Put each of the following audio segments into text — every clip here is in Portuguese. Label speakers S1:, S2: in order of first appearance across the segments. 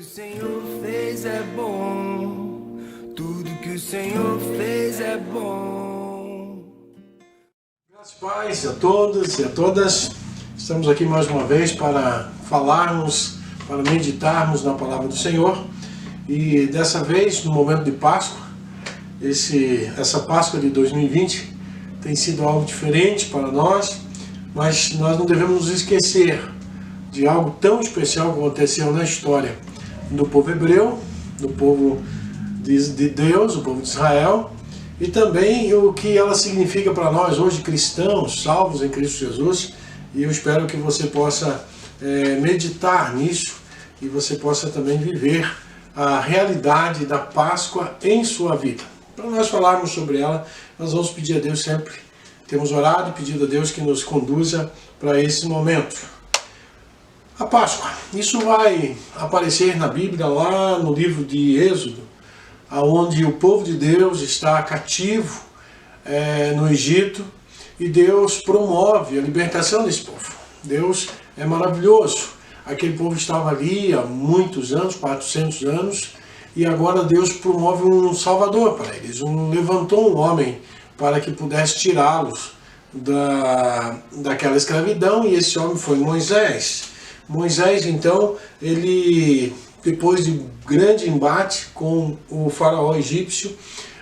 S1: o Senhor fez é bom, tudo que o Senhor fez é bom.
S2: Graças e paz a todos e a todas. Estamos aqui mais uma vez para falarmos, para meditarmos na palavra do Senhor. E dessa vez, no momento de Páscoa, essa Páscoa de 2020 tem sido algo diferente para nós, mas nós não devemos nos esquecer de algo tão especial que aconteceu na história do povo hebreu, do povo de Deus, do povo de Israel, e também o que ela significa para nós hoje, cristãos, salvos em Cristo Jesus. E eu espero que você possa meditar nisso e você possa também viver a realidade da Páscoa em sua vida. Para nós falarmos sobre ela, nós vamos pedir a Deus sempre, temos orado e pedido a Deus que nos conduza para esse momento. A Páscoa, isso vai aparecer na Bíblia lá no livro de Êxodo, onde o povo de Deus está cativo no Egito e Deus promove a libertação desse povo. Deus é maravilhoso. Aquele povo estava ali há muitos anos, 400 anos, e agora Deus promove um salvador para eles. Levantou um homem para que pudesse tirá-los daquela escravidão, e esse homem foi Moisés. Moisés, então, ele, depois de grande embate com o faraó egípcio,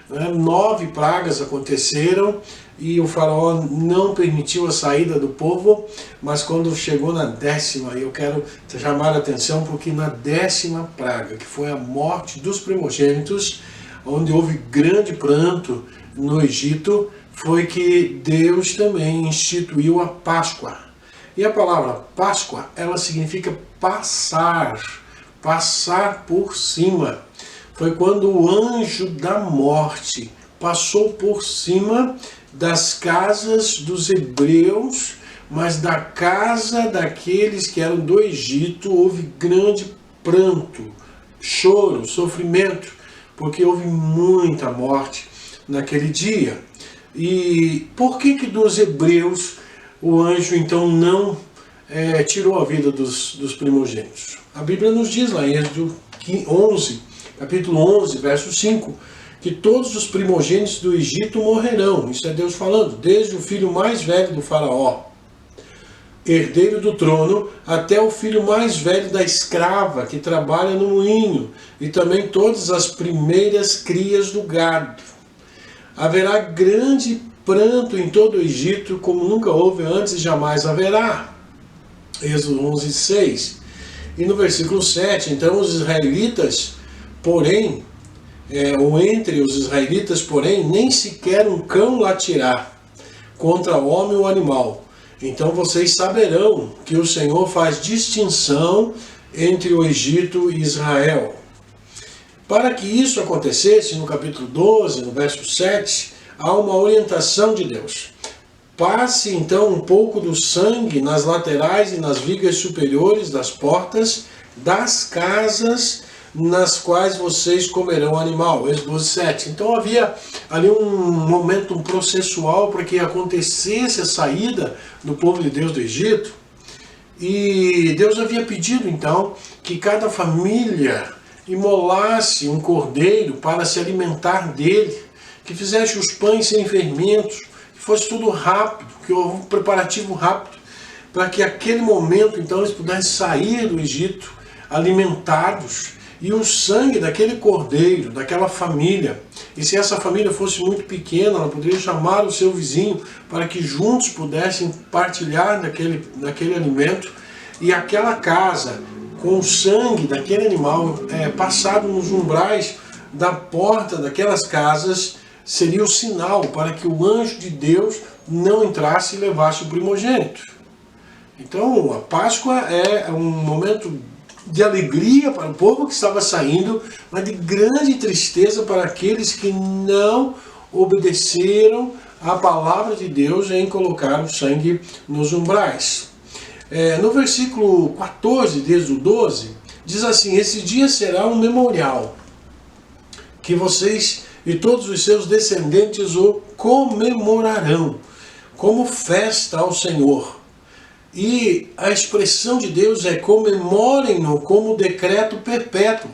S2: 9 pragas aconteceram e o faraó não permitiu a saída do povo, mas quando chegou na 10ª, eu quero chamar a atenção porque na 10ª praga, que foi a morte dos primogênitos, onde houve grande pranto no Egito, foi que Deus também instituiu a Páscoa. E a palavra Páscoa, ela significa passar por cima. Foi quando o anjo da morte passou por cima das casas dos hebreus, mas da casa daqueles que eram do Egito houve grande pranto, choro, sofrimento, porque houve muita morte naquele dia. E por que dos hebreus o anjo então não tirou a vida dos primogênitos? A Bíblia nos diz lá em Êxodo 11, capítulo 11, verso 5, que todos os primogênitos do Egito morrerão. Isso é Deus falando, desde o filho mais velho do faraó, herdeiro do trono, até o filho mais velho da escrava que trabalha no moinho, e também todas as primeiras crias do gado. Haverá grande pranto em todo o Egito, como nunca houve antes e jamais haverá. Êxodo 11, 6. E no versículo 7, então os israelitas, porém, ou entre os israelitas, porém, nem sequer um cão latirá contra o homem ou animal. Então vocês saberão que o Senhor faz distinção entre o Egito e Israel. Para que isso acontecesse, no capítulo 12, no verso 7, há uma orientação de Deus. Passe então um pouco do sangue nas laterais e nas vigas superiores das portas das casas nas quais vocês comerão animal. Êxodo 12, 7. Então havia ali um momento processual para que acontecesse a saída do povo de Deus do Egito. E Deus havia pedido então que cada família imolasse um cordeiro para se alimentar dele, que fizesse os pães sem fermentos, que fosse tudo rápido, que houve um preparativo rápido, para que aquele momento então eles pudessem sair do Egito alimentados, e o sangue daquele cordeiro, daquela família, e se essa família fosse muito pequena, ela poderia chamar o seu vizinho para que juntos pudessem partilhar daquele alimento, e aquela casa com o sangue daquele animal passado nos umbrais da porta daquelas casas, seria o sinal para que o anjo de Deus não entrasse e levasse o primogênito. Então a Páscoa é um momento de alegria para o povo que estava saindo, mas de grande tristeza para aqueles que não obedeceram à palavra de Deus em colocar o sangue nos umbrais. No versículo 14 de Êxodo 12, diz assim: esse dia será um memorial, que vocês e todos os seus descendentes o comemorarão, como festa ao Senhor. E a expressão de Deus é comemorem-no como decreto perpétuo.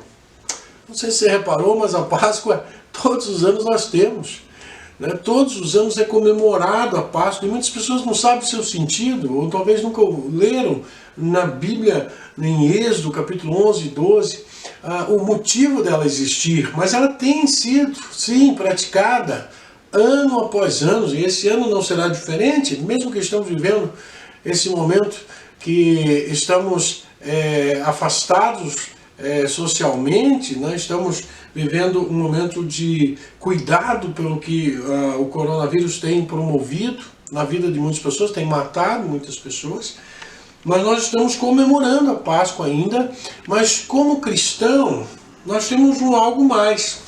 S2: Não sei se você reparou, mas a Páscoa todos os anos nós temos. Né? Todos os anos é comemorado a Páscoa e muitas pessoas não sabem o seu sentido, ou talvez nunca leram na Bíblia, em Êxodo, capítulo 11 e 12, o motivo dela existir. Mas ela tem sido, sim, praticada ano após ano, e esse ano não será diferente, mesmo que estamos vivendo esse momento que estamos afastados socialmente, né? Estamos vivendo um momento de cuidado pelo que o coronavírus tem promovido na vida de muitas pessoas, tem matado muitas pessoas, mas nós estamos comemorando a Páscoa ainda, mas como cristão nós temos algo mais,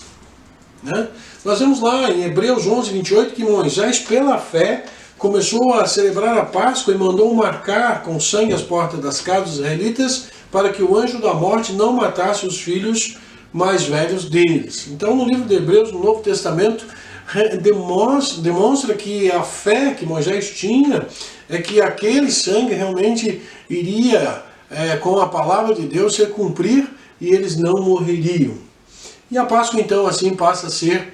S2: né? Nós vemos lá em Hebreus 11, 28 que Moisés, pela fé, começou a celebrar a Páscoa e mandou marcar com sangue as portas das casas israelitas para que o anjo da morte não matasse os filhos mais velhos deles. Então, no livro de Hebreus, no Novo Testamento, demonstra que a fé que Moisés tinha é que aquele sangue realmente iria, com a palavra de Deus, se cumprir e eles não morreriam. E a Páscoa, então, assim passa a ser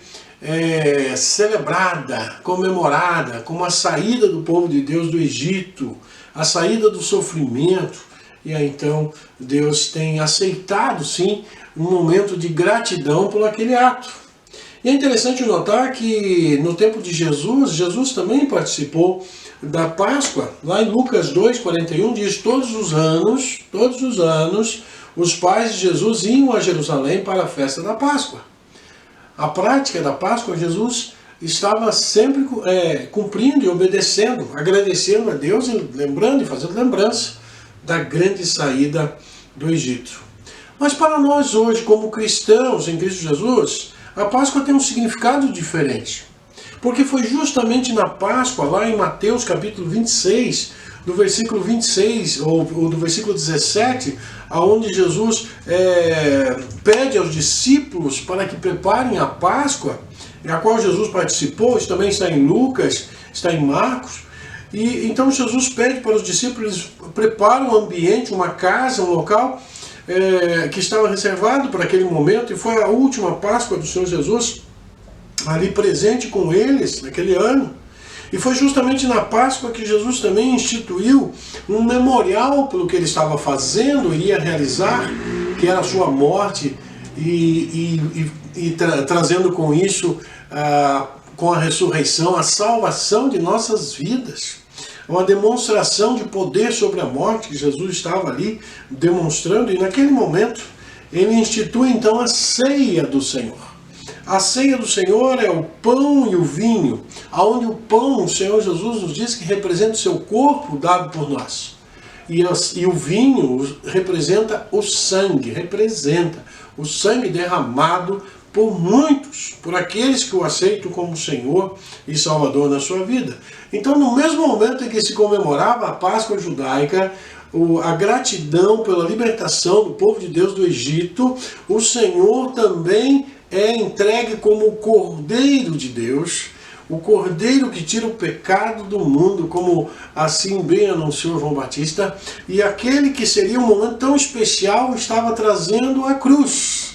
S2: celebrada, comemorada, como a saída do povo de Deus do Egito, a saída do sofrimento. E aí então Deus tem aceitado sim um momento de gratidão por aquele ato. E é interessante notar que no tempo de Jesus, Jesus também participou da Páscoa. Lá em Lucas 2,41 diz: todos os anos, os pais de Jesus iam a Jerusalém para a festa da Páscoa. A prática da Páscoa, Jesus estava sempre cumprindo e obedecendo, agradecendo a Deus e lembrando e fazendo lembrança da grande saída do Egito. Mas para nós hoje, como cristãos em Cristo Jesus, a Páscoa tem um significado diferente. Porque foi justamente na Páscoa, lá em Mateus capítulo 26, do versículo 26 ou do versículo 17, aonde Jesus pede aos discípulos para que preparem a Páscoa, a qual Jesus participou. Isso também está em Lucas, está em Marcos. E então Jesus pede para os discípulos, preparam um ambiente, uma casa, um local que estava reservado para aquele momento, e foi a última Páscoa do Senhor Jesus ali presente com eles naquele ano. E foi justamente na Páscoa que Jesus também instituiu um memorial pelo que ele estava fazendo, iria realizar, que era a sua morte, trazendo com isso, com a ressurreição, a salvação de nossas vidas. Uma demonstração de poder sobre a morte que Jesus estava ali demonstrando, e naquele momento ele institui então a ceia do Senhor. A ceia do Senhor é o pão e o vinho, onde o pão, o Senhor Jesus nos diz que representa o seu corpo dado por nós. E o vinho representa o sangue derramado por muitos, por aqueles que o aceitam como Senhor e Salvador na sua vida. Então, no mesmo momento em que se comemorava a Páscoa judaica, a gratidão pela libertação do povo de Deus do Egito, o Senhor também é entregue como o Cordeiro de Deus, o Cordeiro que tira o pecado do mundo, como assim bem anunciou João Batista, e aquele que seria um momento tão especial estava trazendo a cruz,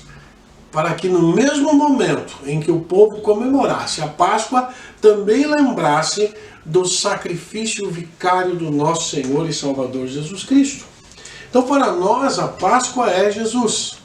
S2: para que no mesmo momento em que o povo comemorasse a Páscoa, também lembrasse do sacrifício vicário do nosso Senhor e Salvador Jesus Cristo. Então, para nós, a Páscoa é Jesus.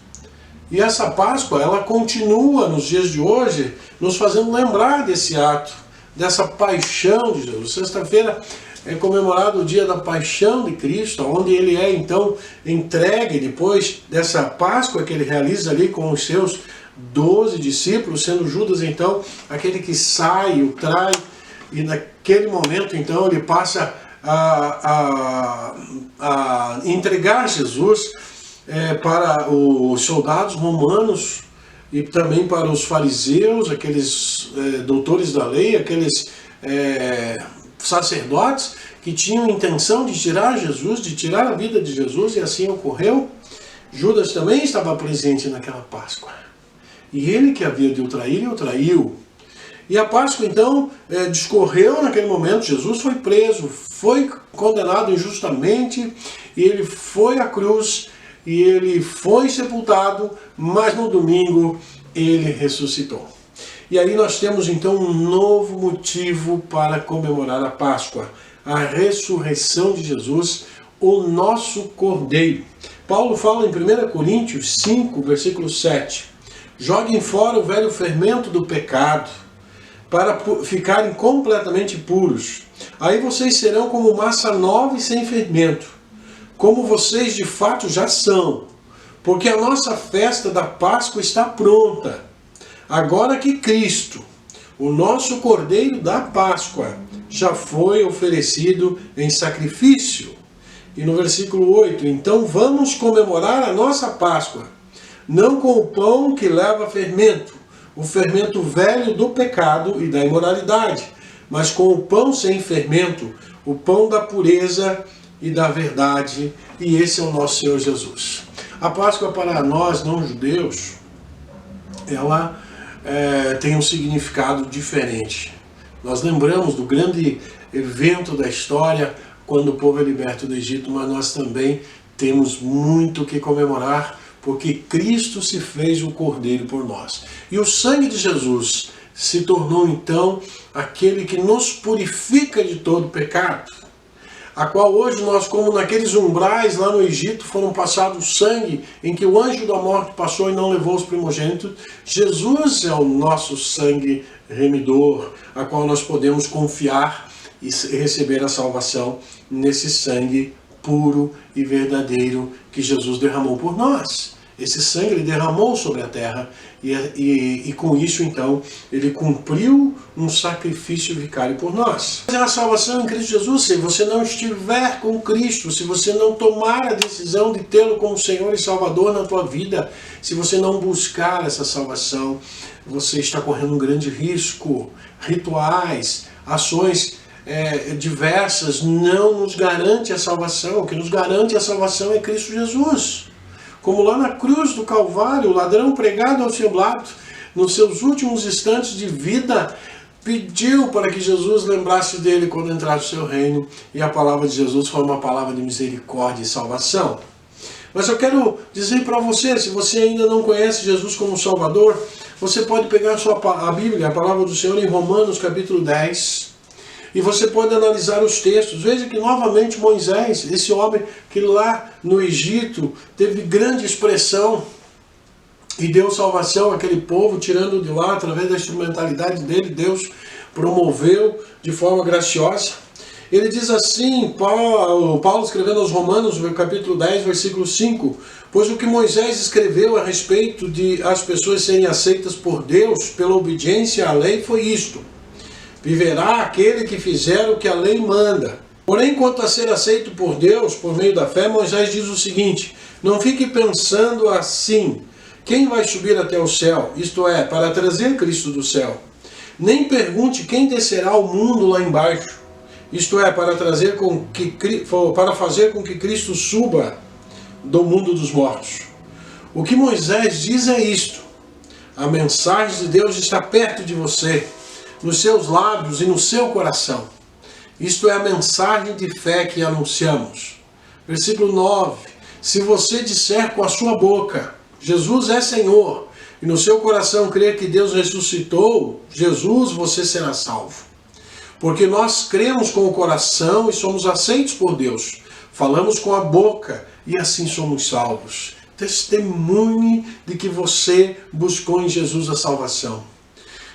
S2: E essa Páscoa, ela continua nos dias de hoje, nos fazendo lembrar desse ato, dessa paixão de Jesus. Sexta-feira é comemorado o dia da paixão de Cristo, onde ele é então entregue depois dessa Páscoa que ele realiza ali com os seus 12 discípulos, sendo Judas então aquele que sai, o trai, e naquele momento então ele passa a entregar Jesus para os soldados romanos e também para os fariseus, aqueles doutores da lei, aqueles sacerdotes que tinham intenção de tirar Jesus, de tirar a vida de Jesus, e assim ocorreu. Judas também estava presente naquela Páscoa. E ele que havia de o trair, o traiu. E a Páscoa, então, discorreu naquele momento. Jesus foi preso, foi condenado injustamente, e ele foi à cruz, e ele foi sepultado, mas no domingo ele ressuscitou. E aí nós temos, então, um novo motivo para comemorar a Páscoa, a ressurreição de Jesus, o nosso Cordeiro. Paulo fala em 1 Coríntios 5, versículo 7. Joguem fora o velho fermento do pecado, para ficarem completamente puros. Aí vocês serão como massa nova e sem fermento, como vocês de fato já são, porque a nossa festa da Páscoa está pronta. Agora que Cristo, o nosso Cordeiro da Páscoa, já foi oferecido em sacrifício. E no versículo 8, então vamos comemorar a nossa Páscoa, não com o pão que leva fermento, o fermento velho do pecado e da imoralidade, mas com o pão sem fermento, o pão da pureza e da verdade, e esse é o nosso Senhor Jesus. A Páscoa para nós não-judeus, ela tem um significado diferente. Nós lembramos do grande evento da história, quando o povo é liberto do Egito, mas nós também temos muito que comemorar, porque Cristo se fez o Cordeiro por nós. E o sangue de Jesus se tornou então aquele que nos purifica de todo pecado, a qual hoje nós, como naqueles umbrais lá no Egito, foram passados sangue, em que o anjo da morte passou e não levou os primogênitos. Jesus é o nosso sangue remidor, a qual nós podemos confiar e receber a salvação nesse sangue puro e verdadeiro que Jesus derramou por nós. Esse sangue ele derramou sobre a terra e com isso então ele cumpriu um sacrifício vicário por nós. A salvação em Cristo Jesus, se você não estiver com Cristo, se você não tomar a decisão de tê-lo como Senhor e Salvador na tua vida, se você não buscar essa salvação, você está correndo um grande risco. Rituais, ações diversas não nos garante a salvação. O que nos garante a salvação é Cristo Jesus. Como lá na cruz do Calvário, o ladrão pregado ao seu lado, nos seus últimos instantes de vida, pediu para que Jesus lembrasse dele quando entrasse no seu reino, e a palavra de Jesus foi uma palavra de misericórdia e salvação. Mas eu quero dizer para você, se você ainda não conhece Jesus como Salvador, você pode pegar a Bíblia, a palavra do Senhor em Romanos capítulo 10, e você pode analisar os textos. Veja que novamente Moisés, esse homem que lá no Egito teve grande expressão e deu salvação àquele povo, tirando de lá através da instrumentalidade dele, Deus promoveu de forma graciosa. Ele diz assim, Paulo escrevendo aos Romanos, no capítulo 10, versículo 5, pois o que Moisés escreveu a respeito de as pessoas serem aceitas por Deus pela obediência à lei foi isto: viverá aquele que fizer o que a lei manda. Porém, quanto a ser aceito por Deus, por meio da fé, Moisés diz o seguinte: não fique pensando assim, quem vai subir até o céu, isto é, para trazer Cristo do céu. Nem pergunte quem descerá ao mundo lá embaixo, isto é, para fazer com que Cristo suba do mundo dos mortos. O que Moisés diz é isto: a mensagem de Deus está perto de você, nos seus lábios e no seu coração. Isto é a mensagem de fé que anunciamos. Versículo 9. Se você disser com a sua boca, Jesus é Senhor, e no seu coração crer que Deus ressuscitou Jesus, você será salvo. Porque nós cremos com o coração e somos aceitos por Deus. Falamos com a boca e assim somos salvos. Testemunhe de que você buscou em Jesus a salvação.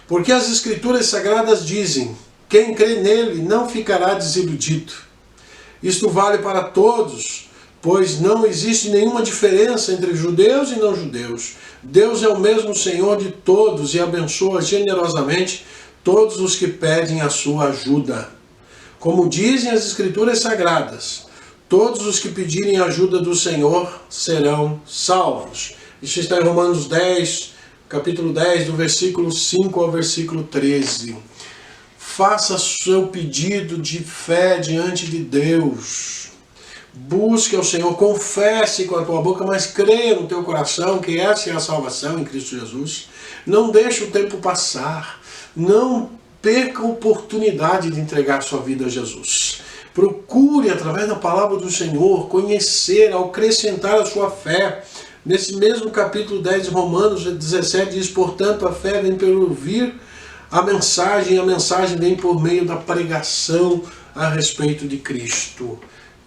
S2: Porque as Escrituras Sagradas dizem: quem crê nele não ficará desiludido. Isto vale para todos, pois não existe nenhuma diferença entre judeus e não-judeus. Deus é o mesmo Senhor de todos e abençoa generosamente todos os que pedem a sua ajuda. Como dizem as Escrituras Sagradas, todos os que pedirem a ajuda do Senhor serão salvos. Isso está em Romanos 10, capítulo 10, do versículo 5 ao versículo 13. Faça seu pedido de fé diante de Deus. Busque ao Senhor, confesse com a tua boca, mas creia no teu coração que essa é a salvação em Cristo Jesus. Não deixe o tempo passar. Não perca a oportunidade de entregar sua vida a Jesus. Procure, através da palavra do Senhor, conhecer, acrescentar a sua fé. Nesse mesmo capítulo 10 de Romanos 17 diz, portanto, a fé vem pelo ouvir a mensagem vem por meio da pregação a respeito de Cristo.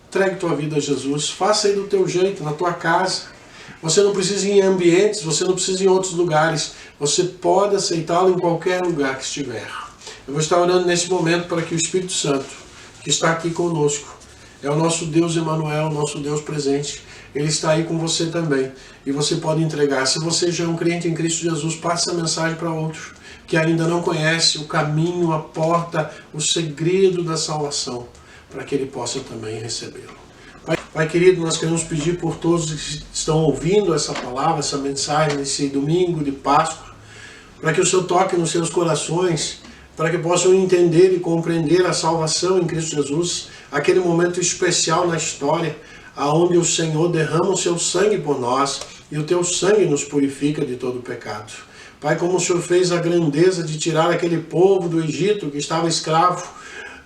S2: Entregue tua vida a Jesus, faça aí do teu jeito, na tua casa. Você não precisa ir em ambientes, você não precisa ir em outros lugares. Você pode aceitá-lo em qualquer lugar que estiver. Eu vou estar orando nesse momento para que o Espírito Santo, que está aqui conosco, é o nosso Deus Emanuel, o nosso Deus presente. Ele está aí com você também. E você pode entregar. Se você já é um crente em Cristo Jesus, passe a mensagem para outros que ainda não conhece o caminho, a porta, o segredo da salvação, para que ele possa também recebê-lo. Pai querido, nós queremos pedir por todos que estão ouvindo essa palavra, essa mensagem, nesse domingo de Páscoa, para que o Senhor toque nos seus corações, para que possam entender e compreender a salvação em Cristo Jesus, aquele momento especial na história, aonde o Senhor derrama o seu sangue por nós, e o teu sangue nos purifica de todo pecado. Pai, como o Senhor fez a grandeza de tirar aquele povo do Egito que estava escravo,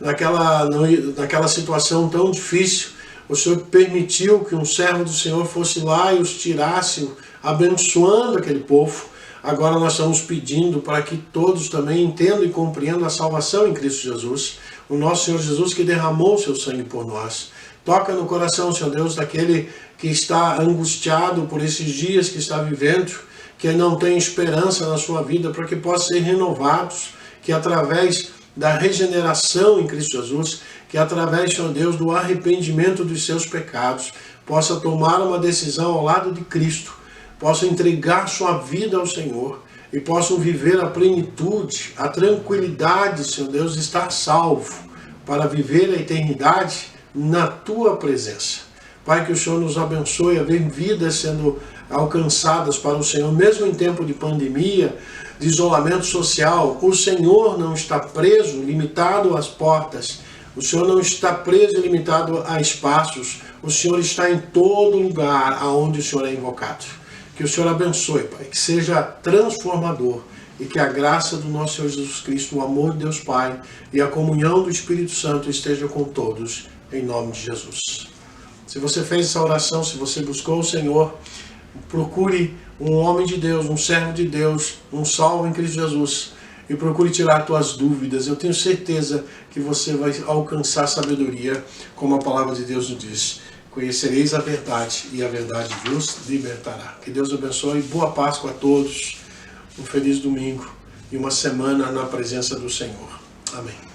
S2: naquela situação tão difícil, o Senhor permitiu que um servo do Senhor fosse lá e os tirasse, abençoando aquele povo. Agora nós estamos pedindo para que todos também entendam e compreendam a salvação em Cristo Jesus, o nosso Senhor Jesus que derramou o seu sangue por nós. Toca no coração, Senhor Deus, daquele que está angustiado por esses dias que está vivendo, que não tem esperança na sua vida, para que possam ser renovados, que através da regeneração em Cristo Jesus, que através, Senhor Deus, do arrependimento dos seus pecados, possa tomar uma decisão ao lado de Cristo, possa entregar sua vida ao Senhor e possam viver a plenitude, a tranquilidade, Senhor Deus, de estar salvo, para viver a eternidade na tua presença. Pai, que o Senhor nos abençoe a ver vidas sendo alcançadas para o Senhor, mesmo em tempo de pandemia, de isolamento social. O Senhor não está preso, limitado às portas. O Senhor não está preso e limitado a espaços. O Senhor está em todo lugar aonde o Senhor é invocado. Que o Senhor abençoe, Pai, que seja transformador e que a graça do nosso Senhor Jesus Cristo, o amor de Deus Pai e a comunhão do Espírito Santo esteja com todos, em nome de Jesus. Se você fez essa oração, se você buscou o Senhor, procure um homem de Deus, um servo de Deus, um salvo em Cristo Jesus e procure tirar tuas dúvidas. Eu tenho certeza que você vai alcançar sabedoria, como a palavra de Deus nos diz. Conhecereis a verdade e a verdade vos libertará. Que Deus abençoe, boa Páscoa a todos, um feliz domingo e uma semana na presença do Senhor. Amém.